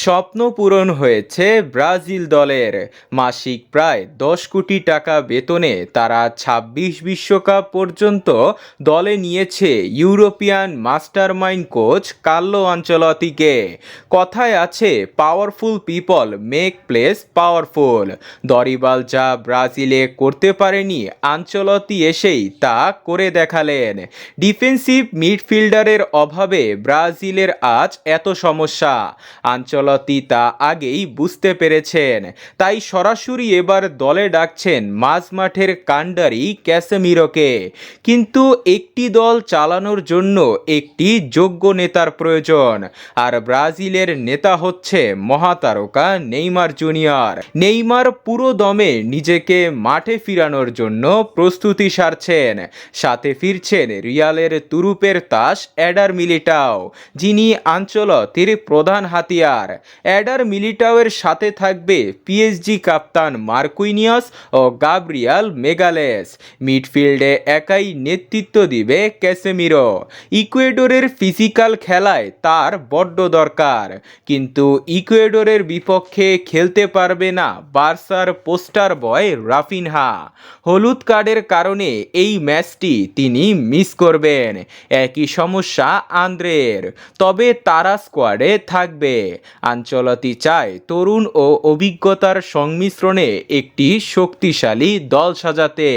স্বপ্ন পূরণ হয়েছে ব্রাজিল দলের। মাসিক প্রায় ১০ কোটি টাকা বেতনে তারা ২৬ বিশ্বকাপ পর্যন্ত দলে নিয়েছে ইউরোপিয়ান মাস্টারমাইন্ড কোচ কার্লো আনচেলত্তিকে। কথায় আছে, powerful people make place powerful. Dorival যা ব্রাজিলে করতে পারেনি, আনচেলত্তি এসেই তা করে দেখালেন। ডিফেন্সিভ মিডফিল্ডারের অভাবে ব্রাজিলের আজ এত সমস্যা। আনচেলত্তি তা আগেই বুঝতে পেরেছেন, তাই সরাসরি এবার দলে ডাকছেন মাঝমাঠের কাণ্ডারি ক্যাসেমিরোকে। কিন্তু একটি দল চালানোর জন্য একটি যোগ্য নেতার প্রয়োজন, আর ব্রাজিলের নেতা হচ্ছে মহাতারকা নেইমার জুনিয়র। নেইমার পুরো দমে নিজেকে মাঠে ফিরানোর জন্য প্রস্তুতি সারছেন। সাথে ফিরছেন রিয়ালের তুরুপের তাস এডার মিলিটাও, যিনি আনচেলত্তির প্রধান হাতিয়ার। এডার মিলিটাওয়ের সাথে থাকবে পিএসজি কাপ্তান মার্কুইনিয়স ও গাব্রিয়াল মেগালেস। মিডফিল্ডে একাই নেতৃত্ব দিবে ক্যাসেমিরো। ইকুয়েডরের ফিজিক্যাল খেলায় তার বড্ড দরকার, কিন্তু ইকুয়েডরের বিপক্ষে খেলতে পারবে না বার্সার পোস্টার বয় রাফিনহা। হলুদ কার্ডের কারণে এই ম্যাচটি তিনি মিস করবেন। একই সমস্যা আন্দ্রের, তবে তারা স্কোয়াডে থাকবে। আনচেলত্তি চায় তরুণ ও অভিজ্ঞতার সংমিশ্রণে একটি শক্তিশালী দল সাজাতে।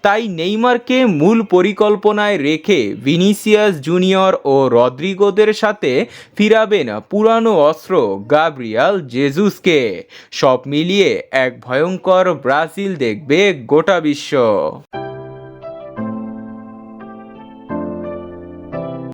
তাই নেইমারকে মূল পরিকল্পনায় রেখে ভিনিসিয়াস জুনিয়র ও রদ্রিগোদের সাথে ফিরাবেন পুরানো অস্ত্র গাব্রিয়াল জেজুসকে। সব মিলিয়ে এক ভয়ঙ্কর ব্রাজিল দেখবে গোটা বিশ্ব।